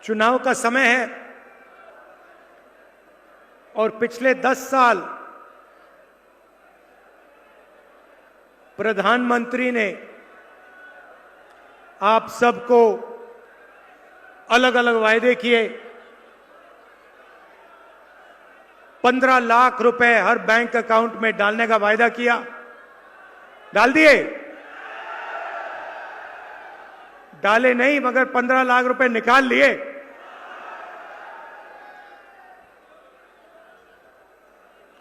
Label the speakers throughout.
Speaker 1: चुनाव का समय है और पिछले 10 साल प्रधानमंत्री ने आप सबको अलग अलग वायदे किए। 15 लाख रुपए हर बैंक अकाउंट में डालने का वायदा किया, डाल दिए? डाले नहीं, मगर 15 लाख रुपए निकाल लिए।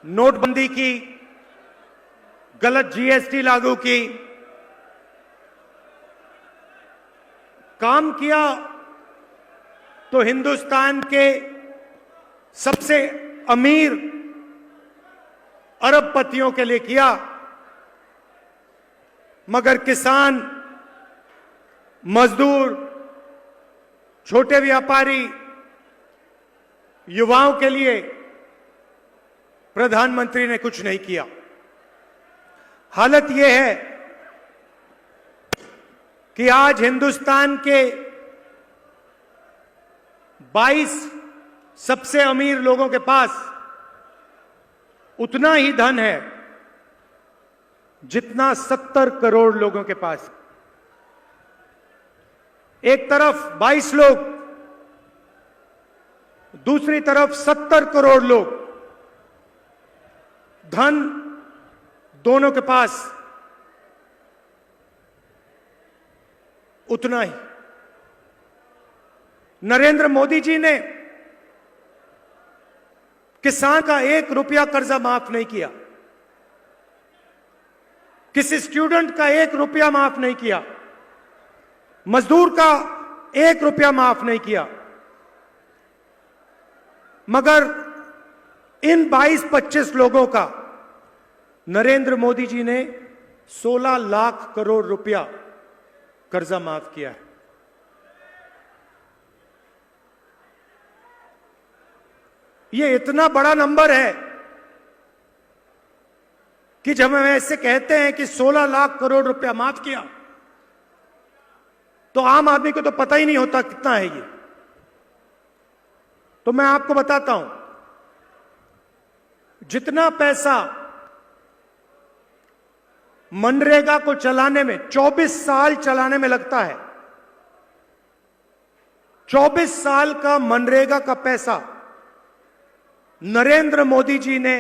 Speaker 1: नोटबंदी की, गलत जीएसटी लागू की, काम किया तो हिंदुस्तान के सबसे अमीर अरबपतियों के लिए किया, मगर किसान, मजदूर, छोटे व्यापारी, युवाओं के लिए प्रधानमंत्री ने कुछ नहीं किया। हालत यह है कि आज हिंदुस्तान के 22 सबसे अमीर लोगों के पास उतना ही धन है जितना 70 करोड़ लोगों के पास। एक तरफ 22 लोग, दूसरी तरफ 70 करोड़ लोग, धन दोनों के पास उतना ही। नरेंद्र मोदी जी ने किसान का 1 रुपया कर्जा माफ नहीं किया, किसी स्टूडेंट का 1 रुपया माफ नहीं किया, मजदूर का 1 रुपया माफ नहीं किया, मगर इन 22-25 लोगों का नरेंद्र मोदी जी ने 16 लाख करोड़ रुपया कर्जा माफ किया है। यह इतना बड़ा नंबर है कि जब हम ऐसे कहते हैं कि 16 लाख करोड़ रुपया माफ किया, तो आम आदमी को तो पता ही नहीं होता कितना है ये। तो मैं आपको बताता हूं, जितना पैसा मनरेगा को चलाने में 24 साल चलाने में लगता है, 24 साल का मनरेगा का पैसा नरेंद्र मोदी जी ने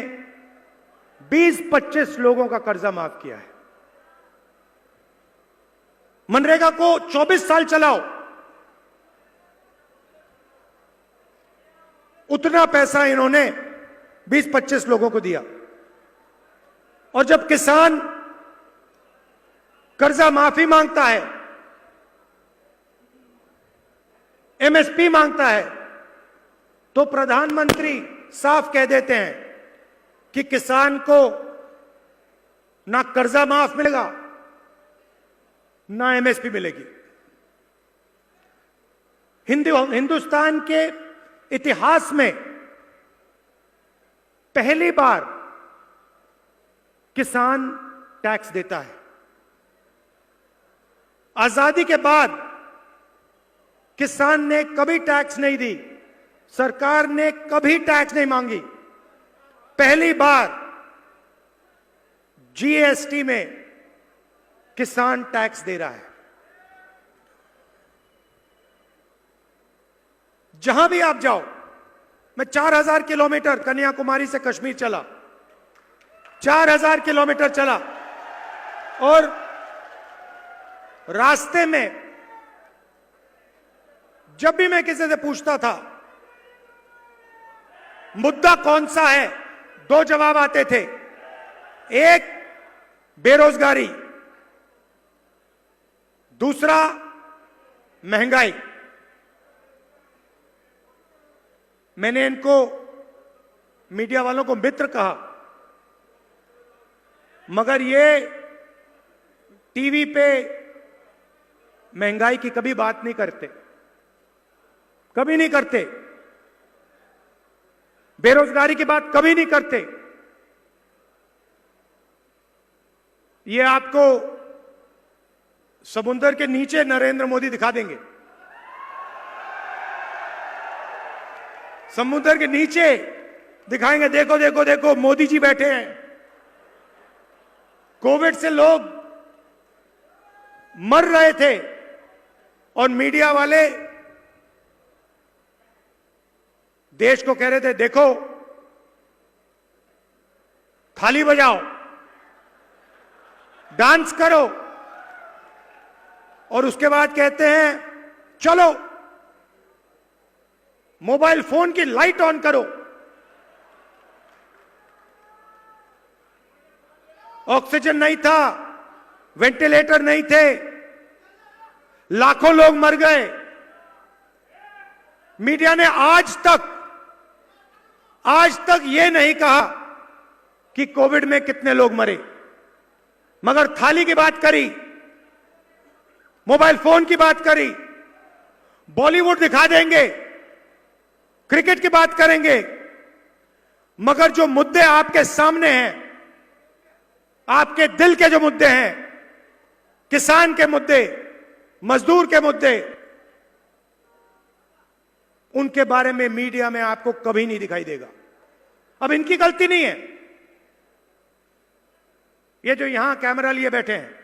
Speaker 1: 20-25 लोगों का कर्जा माफ किया है। मनरेगा को 24 साल चलाओ, उतना पैसा इन्होंने 20-25 लोगों को दिया। और जब किसान कर्जा माफी मांगता है, एमएसपी मांगता है, तो प्रधानमंत्री साफ कह देते हैं कि किसान को ना कर्जा माफ मिलेगा, ना एमएसपी मिलेगी। हिंदुस्तान के इतिहास में पहली बार किसान टैक्स देता है। आजादी के बाद किसान ने कभी टैक्स नहीं दी, सरकार ने कभी टैक्स नहीं मांगी। पहली बार जीएसटी में किसान टैक्स दे रहा है। जहां भी आप जाओ, मैं 4000 किलोमीटर कन्याकुमारी से कश्मीर चला, 4000 किलोमीटर चला, और रास्ते में जब भी मैं किसी से पूछता था मुद्दा कौन सा है, 2 जवाब आते थे। एक, बेरोजगारी, दूसरा महंगाई। मैंने इनको, मीडिया वालों को मित्र कहा, मगर ये टीवी पे महंगाई की कभी बात नहीं करते, कभी नहीं करते, बेरोजगारी की बात कभी नहीं करते। ये आपको समुद्र के नीचे नरेंद्र मोदी दिखा देंगे। समुद्र के नीचे दिखाएंगे, देखो देखो देखो मोदी जी बैठे हैं। कोविड से लोग मर रहे थे और मीडिया वाले देश को कह रहे थे, देखो थाली बजाओ, डांस करो, और उसके बाद कहते हैं चलो मोबाइल फोन की लाइट ऑन करो। ऑक्सीजन नहीं था, वेंटिलेटर नहीं थे, लाखों लोग मर गए। मीडिया ने आज तक यह नहीं कहा कि कोविड में कितने लोग मरे, मगर थाली की बात करी, मोबाइल फोन की बात करी, बॉलीवुड दिखा देंगे, क्रिकेट की बात करेंगे, मगर जो मुद्दे आपके सामने हैं, आपके दिल के जो मुद्दे हैं, किसान के मुद्दे, मजदूर के मुद्दे, उनके बारे में मीडिया में आपको कभी नहीं दिखाई देगा। अब इनकी गलती नहीं है, ये जो यहां कैमरा लिए बैठे हैं,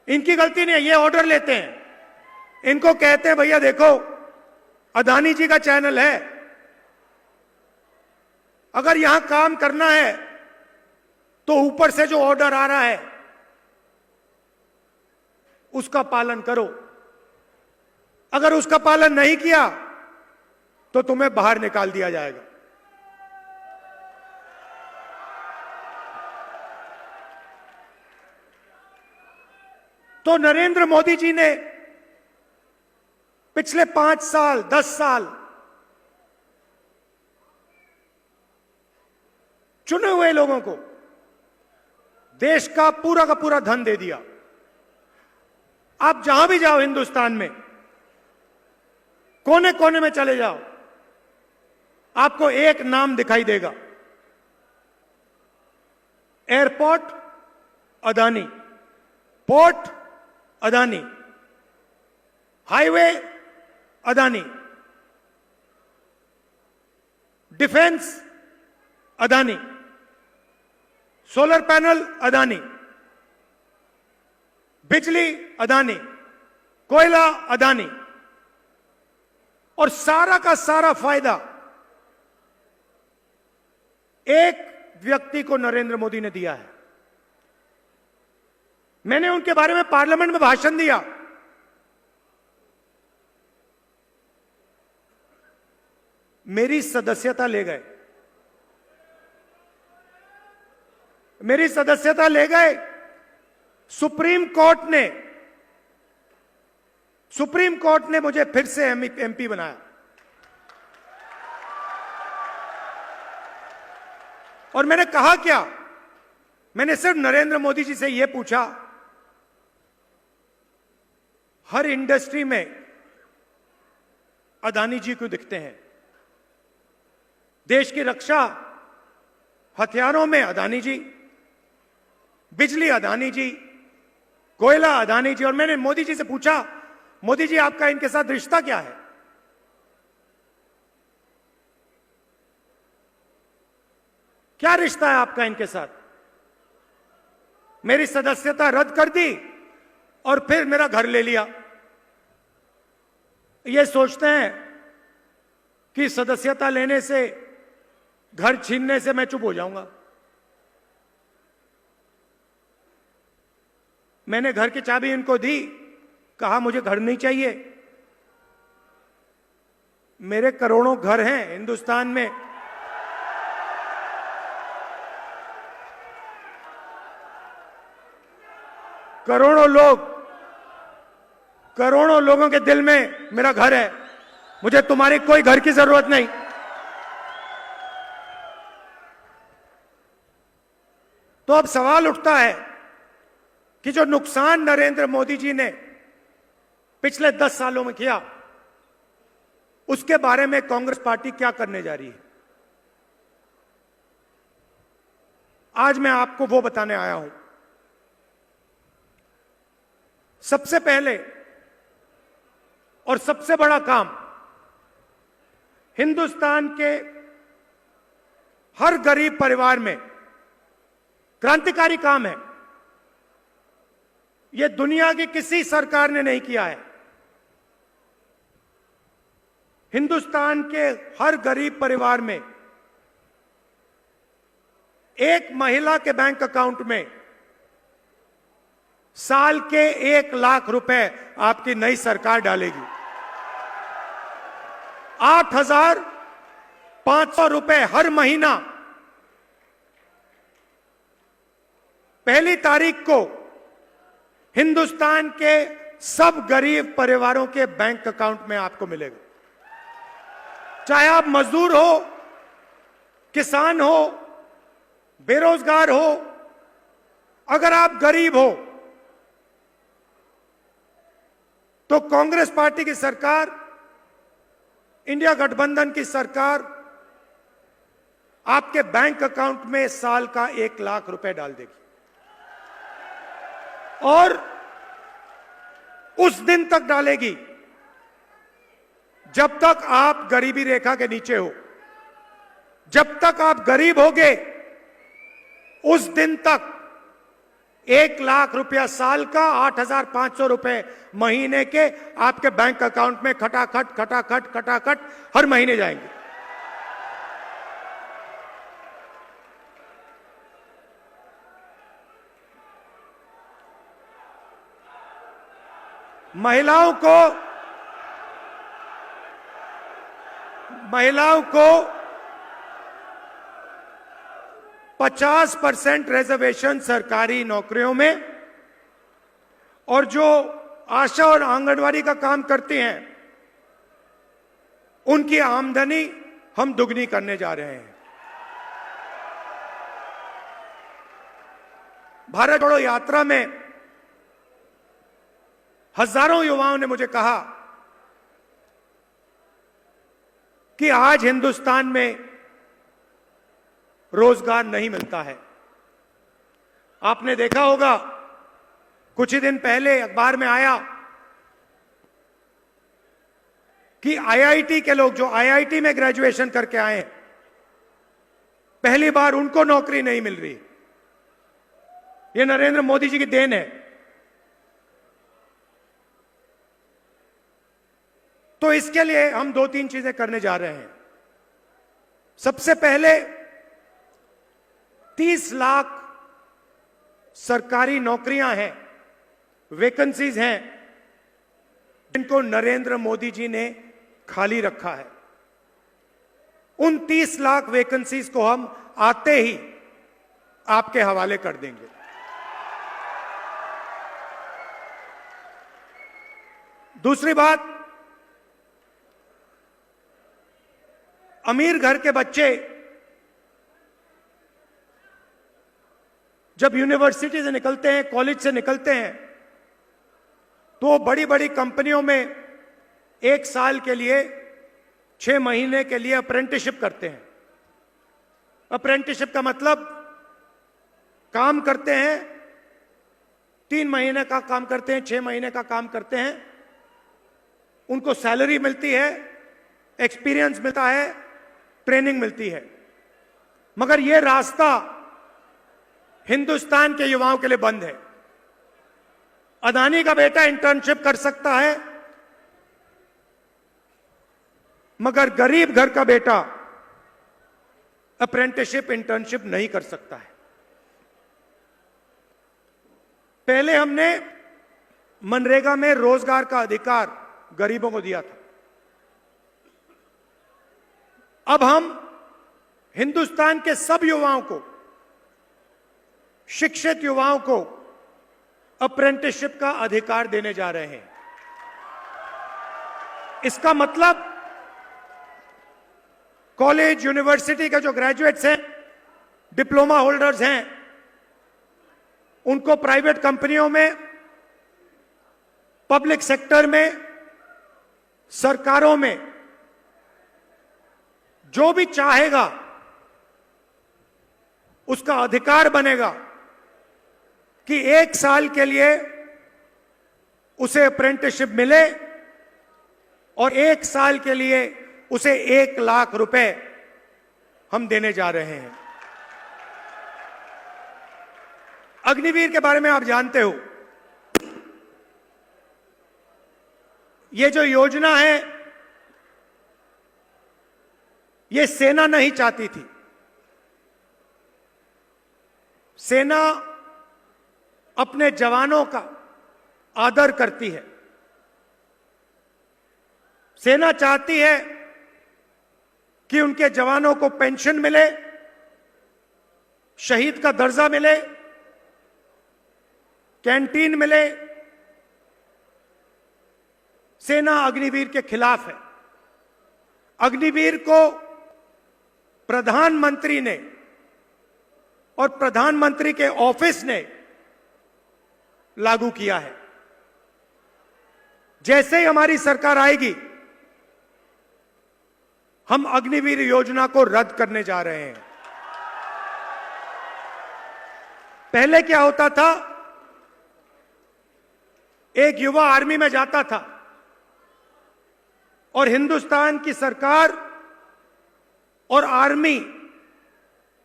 Speaker 1: इनकी गलती नहीं है। ये ऑर्डर लेते हैं, इनको कहते हैं भैया देखो अदानी जी का चैनल है, अगर यहां काम करना है तो ऊपर से जो ऑर्डर आ रहा है उसका पालन करो, अगर उसका पालन नहीं किया तो तुम्हें बाहर निकाल दिया जाएगा। तो नरेंद्र मोदी जी ने पिछले 5 साल 10 साल चुने हुए लोगों को देश का पूरा धन दे दिया। आप जहां भी जाओ हिंदुस्तान में, कोने कोने में चले जाओ, आपको एक नाम दिखाई देगा, airport Adani, port Adani, highway Adani, defence Adani, solar panel Adani, बिजली अदानी, कोयला अदानी, और सारा का सारा फायदा एक व्यक्ति को नरेंद्र मोदी ने दिया है। मैंने उनके बारे में पार्लियामेंट में भाषण दिया। मेरी सदस्यता ले गए, मेरी सदस्यता ले गए। सुप्रीम कोर्ट ने मुझे फिर से एमपी बनाया, और मैंने कहा क्या, मैंने सिर्फ नरेंद्र मोदी जी से यह पूछा, हर इंडस्ट्री में अदानी जी क्यों दिखते हैं? देश की रक्षा हथियारों में अदानी जी, बिजली अदानी जी, कोयला अदानी जी। और मैंने मोदी जी से पूछा, मोदी जी आपका इनके साथ रिश्ता क्या है? क्या रिश्ता है आपका इनके साथ? मेरी सदस्यता रद्द कर दी और फिर मेरा घर ले लिया। ये सोचते हैं कि सदस्यता लेने से, घर छीनने से मैं चुप हो जाऊंगा। मैंने घर की चाबी इनको दी, कहा मुझे घर नहीं चाहिए। मेरे करोड़ों घर हैं हिंदुस्तान में, करोड़ों लोगों के दिल में मेरा घर है। मुझे तुम्हारी कोई घर की जरूरत नहीं। तो अब सवाल उठता है कि जो नुकसान नरेंद्र मोदी जी ने पिछले 10 सालों में किया, उसके बारे में कांग्रेस पार्टी क्या करने जा रही है? आज मैं आपको वो बताने आया हूं। सबसे पहले और सबसे बड़ा काम हिंदुस्तान के हर गरीब परिवार में क्रांतिकारी काम है। यह दुनिया की किसी सरकार ने नहीं किया है। हिंदुस्तान के हर गरीब परिवार में एक महिला के बैंक अकाउंट में साल के 1 लाख रुपए आपकी नई सरकार डालेगी। 8,500 रुपए हर महीना पहली तारीख को हिंदुस्तान के सब गरीब परिवारों के बैंक अकाउंट में आपको मिलेगा। चाहे आप मजदूर हो, किसान हो, बेरोजगार हो, अगर आप गरीब हो तो कांग्रेस पार्टी की सरकार, इंडिया गठबंधन की सरकार आपके बैंक अकाउंट में साल का 1 लाख रुपए डाल देगी। और उस दिन तक डालेगी जब तक आप गरीबी रेखा के नीचे हो। जब तक आप गरीब होगे उस दिन तक 1 लाख रुपया साल का, 8,500 रुपए महीने के आपके बैंक अकाउंट में खटाखट खटाखट खटाखट हर महीने जाएंगे। महिलाओं को 50% रिजर्वेशन सरकारी नौकरियों में, और जो आशा और आंगनवाड़ी का काम करती हैं उनकी आमदनी हम दुगनी करने जा रहे हैं। भारत जोड़ो यात्रा में हजारों युवाओं ने मुझे कहा कि आज हिंदुस्तान में रोजगार नहीं मिलता है। आपने देखा होगा, कुछ ही दिन पहले अखबार में आया कि आईआईटी के लोग जो आईआईटी में ग्रेजुएशन करके आए हैं, पहली बार उनको नौकरी नहीं मिल रही। यह नरेंद्र मोदी जी की देन है। तो इसके लिए हम 2-3 चीजें करने जा रहे हैं। सबसे पहले 30 लाख सरकारी नौकरियां हैं, वैकेंसीज हैं, जिनको नरेंद्र मोदी जी ने खाली रखा है। उन 30 लाख वैकेंसीज को हम आते ही आपके हवाले कर देंगे। दूसरी बात, अमीर घर के बच्चे जब यूनिवर्सिटी से निकलते हैं, कॉलेज से निकलते हैं, तो बड़ी बड़ी कंपनियों में 1 साल के लिए, 6 महीने के लिए अप्रेंटिसशिप करते हैं। अप्रेंटिसशिप का मतलब काम करते हैं, 3 महीने का काम करते हैं, 6 महीने का काम करते हैं, उनको सैलरी मिलती है, एक्सपीरियंस मिलता है, ट्रेनिंग मिलती है। मगर यह रास्ता हिंदुस्तान के युवाओं के लिए बंद है। अदानी का बेटा इंटर्नशिप कर सकता है, मगर गरीब घर का बेटा अप्रेंटिसशिप, इंटर्नशिप नहीं कर सकता है। पहले हमने मनरेगा में रोजगार का अधिकार गरीबों को दिया था। अब हम हिंदुस्तान के सब युवाओं को, शिक्षित युवाओं को अप्रेंटिसशिप का अधिकार देने जा रहे हैं। इसका मतलब कॉलेज, यूनिवर्सिटी के जो ग्रेजुएट्स हैं, डिप्लोमा होल्डर्स हैं, उनको प्राइवेट कंपनियों में, पब्लिक सेक्टर में, सरकारों में जो भी चाहेगा उसका अधिकार बनेगा कि 1 साल के लिए उसे अप्रेंटिसशिप मिले और 1 साल के लिए उसे 1 लाख रुपए हम देने जा रहे हैं। अग्निवीर के बारे में आप जानते हो, ये जो योजना है ये सेना नहीं चाहती थी। सेना अपने जवानों का आदर करती है। सेना चाहती है कि उनके जवानों को पेंशन मिले, शहीद का दर्जा मिले, कैंटीन मिले। सेना अग्निवीर के खिलाफ है। अग्निवीर को प्रधानमंत्री ने और प्रधानमंत्री के ऑफिस ने लागू किया है। जैसे ही हमारी सरकार आएगी, हम अग्निवीर योजना को रद्द करने जा रहे हैं। पहले क्या होता था, एक युवा आर्मी में जाता था और हिंदुस्तान की सरकार और आर्मी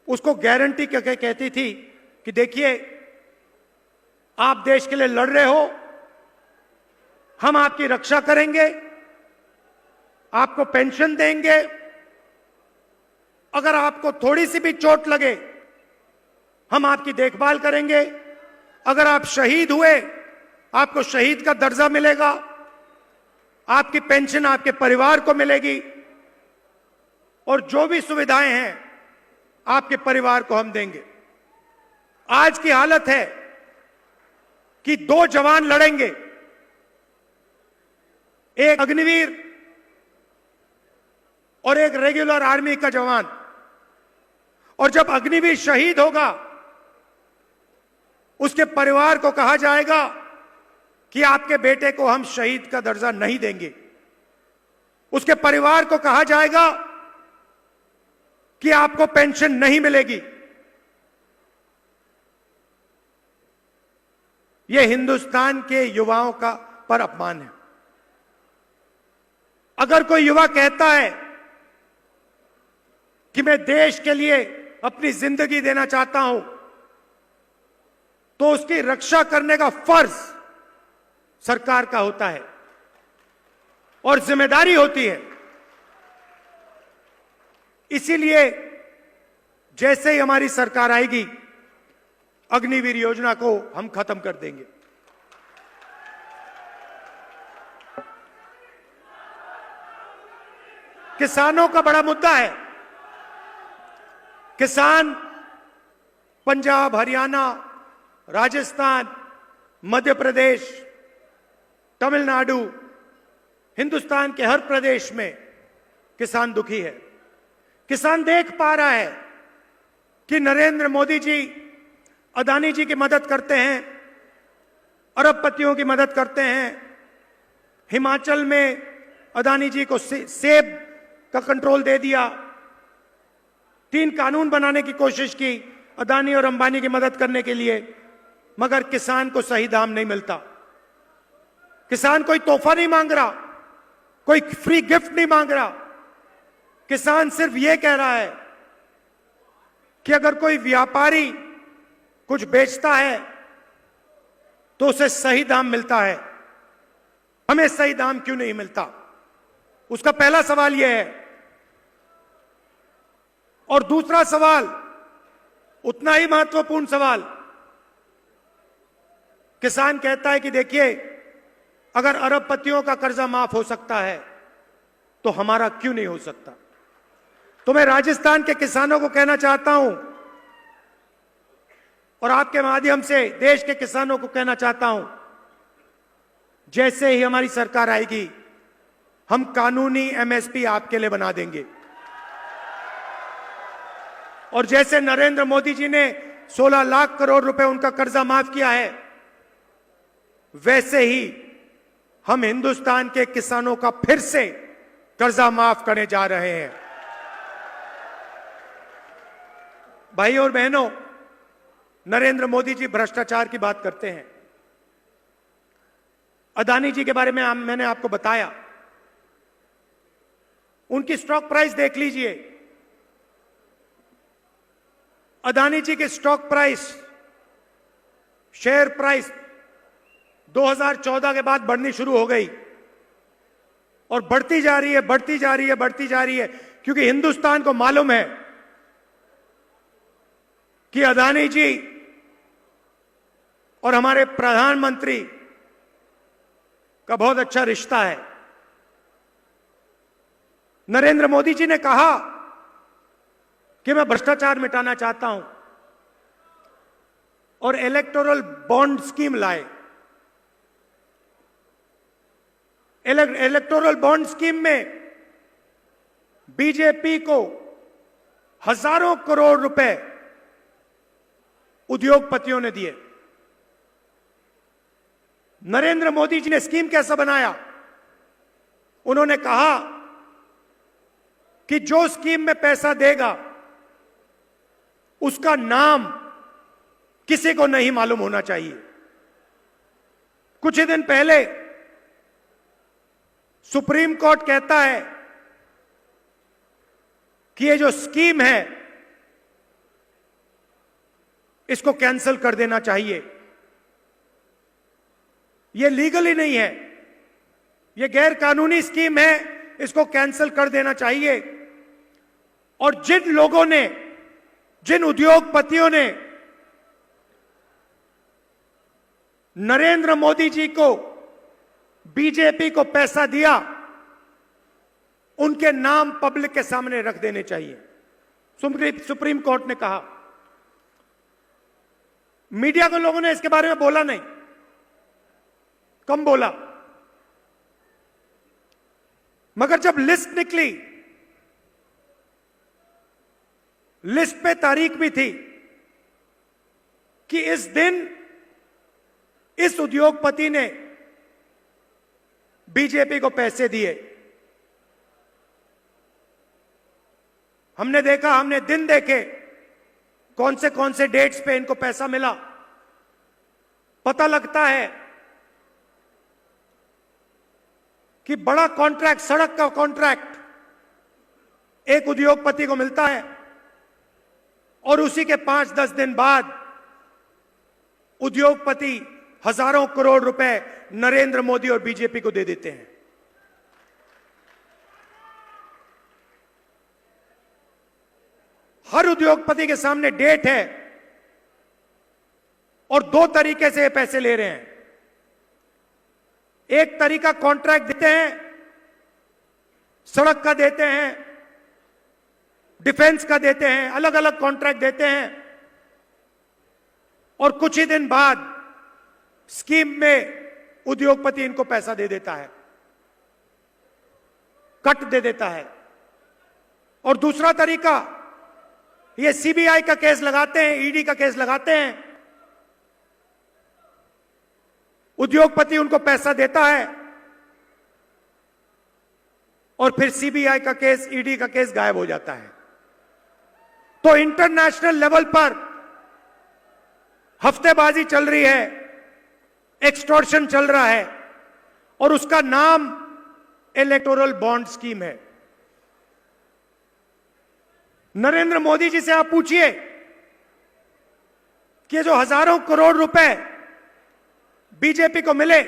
Speaker 1: उसको गारंटी करके कहती थी कि देखिए, आप देश के लिए लड़ रहे हो, हम आपकी रक्षा करेंगे, आपको पेंशन देंगे, अगर आपको थोड़ी सी भी चोट लगे हम आपकी देखभाल करेंगे, अगर आप शहीद हुए आपको शहीद का दर्जा मिलेगा, आपकी पेंशन आपके परिवार को मिलेगी और जो भी सुविधाएं हैं आपके परिवार को हम देंगे। आज की हालत है कि 2 जवान लड़ेंगे, एक अग्निवीर और एक रेगुलर आर्मी का जवान, और जब अग्निवीर शहीद होगा उसके परिवार को कहा जाएगा कि आपके बेटे को हम शहीद का दर्जा नहीं देंगे। उसके परिवार को कहा जाएगा कि आपको पेंशन नहीं मिलेगी। यह हिंदुस्तान के युवाओं का पर अपमान है। अगर कोई युवा कहता है कि मैं देश के लिए अपनी जिंदगी देना चाहता हूं, तो उसकी रक्षा करने का फर्ज सरकार का होता है और जिम्मेदारी होती है। इसीलिए जैसे ही हमारी सरकार आएगी, अग्निवीर योजना को हम खत्म कर देंगे। किसानों का बड़ा मुद्दा है। किसान पंजाब, हरियाणा, राजस्थान, मध्य प्रदेश, तमिलनाडु, हिंदुस्तान के हर प्रदेश में किसान दुखी है। किसान देख पा रहा है कि नरेंद्र मोदी जी अदानी जी की मदद करते हैं, अरबपतियों की मदद करते हैं। हिमाचल में अदानी जी को सेब का कंट्रोल दे दिया। 3 कानून बनाने की कोशिश की अदानी और अंबानी की मदद करने के लिए, मगर किसान को सही दाम नहीं मिलता। किसान कोई तोहफा नहीं मांग रहा, कोई फ्री गिफ्ट नहीं मांग रहा। किसान सिर्फ यह कह रहा है कि अगर कोई व्यापारी कुछ बेचता है तो उसे सही दाम मिलता है, हमें सही दाम क्यों नहीं मिलता? उसका पहला सवाल यह है। और दूसरा सवाल, उतना ही महत्वपूर्ण सवाल, किसान कहता है कि देखिए, अगर अरबपतियों का कर्जा माफ हो सकता है तो हमारा क्यों नहीं हो सकता? तो मैं राजस्थान के किसानों को कहना चाहता हूं और आपके माध्यम से देश के किसानों को कहना चाहता हूं, जैसे ही हमारी सरकार आएगी हम कानूनी एमएसपी आपके लिए बना देंगे। और जैसे नरेंद्र मोदी जी ने 16 लाख करोड़ रुपए उनका कर्जा माफ किया है, वैसे ही हम हिंदुस्तान के किसानों का फिर से कर्जा माफ करने जा रहे हैं। भाई और बहनों, नरेंद्र मोदी जी भ्रष्टाचार की बात करते हैं। अदानी जी के बारे में मैंने आपको बताया। उनकी स्टॉक प्राइस देख लीजिए। अदानी जी की स्टॉक प्राइस, शेयर प्राइस 2014 के बाद बढ़नी शुरू हो गई और बढ़ती जा रही है, बढ़ती जा रही है, बढ़ती जा रही है, क्योंकि हिंदुस्तान को मालूम है कि अदानी जी और हमारे प्रधानमंत्री का बहुत अच्छा रिश्ता है। नरेंद्र मोदी जी ने कहा कि मैं भ्रष्टाचार मिटाना चाहता हूं और इलेक्टोरल बॉन्ड स्कीम लाए। इलेक्टोरल बॉन्ड स्कीम में बीजेपी को हजारों करोड़ रुपए उद्योगपतियों ने दिए। नरेंद्र मोदी जी ने स्कीम कैसा बनाया? उन्होंने कहा कि जो स्कीम में पैसा देगा उसका नाम किसी को नहीं मालूम होना चाहिए। कुछ ही दिन पहले सुप्रीम कोर्ट कहता है कि ये जो स्कीम है इसको कैंसिल कर देना चाहिए। ये लीगली नहीं है, ये गैर कानूनी स्कीम है, इसको कैंसिल कर देना चाहिए। और जिन लोगों ने, जिन उद्योगपतियों ने नरेंद्र मोदी जी को, बीजेपी को पैसा दिया, उनके नाम पब्लिक के सामने रख देने चाहिए, सुप्रीम कोर्ट ने कहा। मीडिया के लोगों ने इसके बारे में बोला नहीं, कम बोला, मगर जब लिस्ट निकली, लिस्ट पे तारीख भी थी कि इस दिन इस उद्योगपति ने बीजेपी को पैसे दिए। हमने देखा, हमने दिन देखे कौन से डेट्स पे इनको पैसा मिला। पता लगता है कि बड़ा कॉन्ट्रैक्ट, सड़क का कॉन्ट्रैक्ट एक उद्योगपति को मिलता है और उसी के 5-10 दिन बाद उद्योगपति हजारों करोड़ रुपए नरेंद्र मोदी और बीजेपी को दे देते हैं। हर उद्योगपति के सामने डेट है और दो तरीके से ये पैसे ले रहे हैं। एक तरीका कॉन्ट्रैक्ट देते हैं, सड़क का देते हैं, डिफेंस का देते हैं, अलग अलग कॉन्ट्रैक्ट देते हैं और कुछ ही दिन बाद स्कीम में उद्योगपति इनको पैसा दे देता है, कट दे देता है। और दूसरा तरीका, ये सीबीआई का केस लगाते हैं, ईडी का केस लगाते हैं, उद्योगपति उनको पैसा देता है और फिर सीबीआई का केस, ईडी का केस गायब हो जाता है। तो इंटरनेशनल लेवल पर हफ्तेबाजी चल रही है, एक्सटॉर्शन चल रहा है और उसका नाम इलेक्टोरल बॉन्ड स्कीम है। नरेंद्र मोदी जी से आप पूछिए कि जो हजारों करोड़ रुपए बीजेपी को मिले,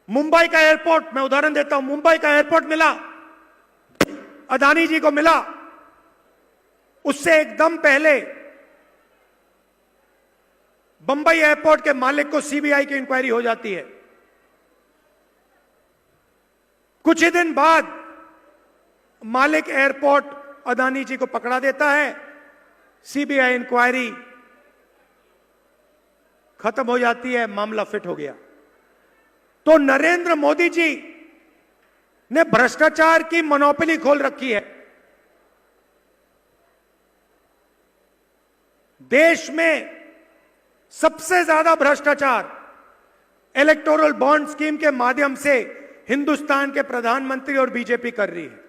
Speaker 1: मुंबई का एयरपोर्ट, मैं उदाहरण देता हूं, मुंबई का एयरपोर्ट मिला, अदानी जी को मिला, उससे एकदम पहले बंबई एयरपोर्ट के मालिक को सीबीआई की इंक्वायरी हो जाती है। कुछ ही दिन बाद मालिक एयरपोर्ट अदानी जी को पकड़ा देता है, सीबीआई इंक्वायरी खत्म हो जाती है, मामला फिट हो गया। तो नरेंद्र मोदी जी ने भ्रष्टाचार की मोनोपोली खोल रखी है। देश में सबसे ज्यादा भ्रष्टाचार इलेक्टोरल बॉन्ड स्कीम के माध्यम से हिंदुस्तान के प्रधानमंत्री और बीजेपी कर रही है।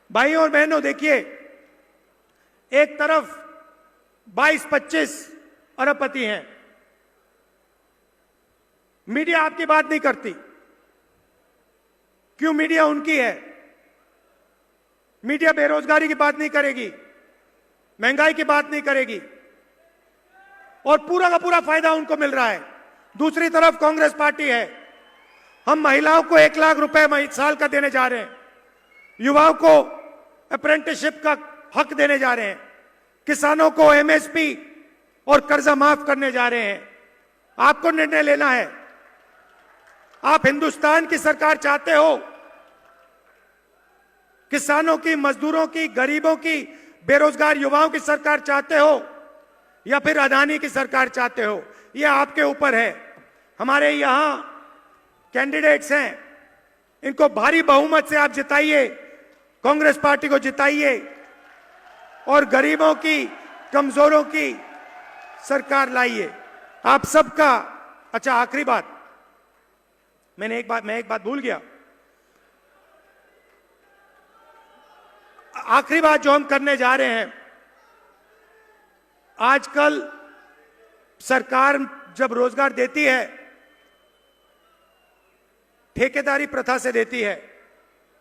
Speaker 1: भाइयों और बहनों, देखिए, एक तरफ 22-25 अरबपति हैं, मीडिया आपकी बात नहीं करती, क्यों मीडिया उनकी है? मीडिया बेरोजगारी की बात नहीं करेगी, महंगाई की बात नहीं करेगी, और पूरा का पूरा फायदा उनको मिल रहा है। दूसरी तरफ कांग्रेस पार्टी है, हम महिलाओं को 1 लाख रुपए साल का देने जा रहे हैं, युवाओं को अप्रेंटिसशिप का हक देने जा रहे हैं, किसानों को एमएसपी और कर्जा माफ करने जा रहे हैं। आपको निर्णय लेना है। आप हिंदुस्तान की सरकार चाहते हो, किसानों की, मजदूरों की, गरीबों की, बेरोजगार युवाओं की सरकार चाहते हो, या फिर अदानी की सरकार चाहते हो? यह आपके ऊपर है। हमारे यहां कैंडिडेट्स हैं, इनको भारी बहुमत से आप जिताइए, कांग्रेस पार्टी को जिताइए और गरीबों की, कमजोरों की सरकार लाइए। आप सबका। अच्छा, आखिरी बात, मैं एक बात भूल गया। आखिरी बात जो हम करने जा रहे हैं, आजकल सरकार जब रोजगार देती है, ठेकेदारी प्रथा से देती है,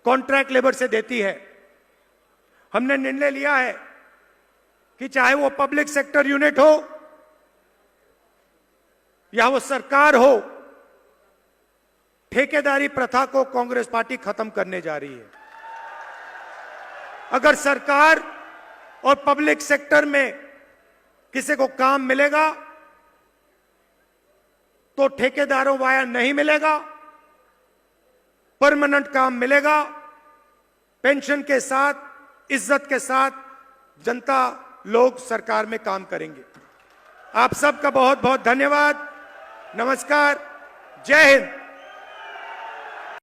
Speaker 1: कॉन्ट्रैक्ट लेबर से देती है। हमने निर्णय लिया है कि चाहे वो पब्लिक सेक्टर यूनिट हो या वो सरकार हो, ठेकेदारी प्रथा को कांग्रेस पार्टी खत्म करने जा रही है। अगर सरकार और पब्लिक सेक्टर में किसी को काम मिलेगा तो ठेकेदारों वाया नहीं मिलेगा, परमानेंट काम मिलेगा, पेंशन के साथ, इज्जत के साथ जनता लोग सरकार में काम करेंगे। आप सबका बहुत बहुत धन्यवाद। नमस्कार। जय हिंद।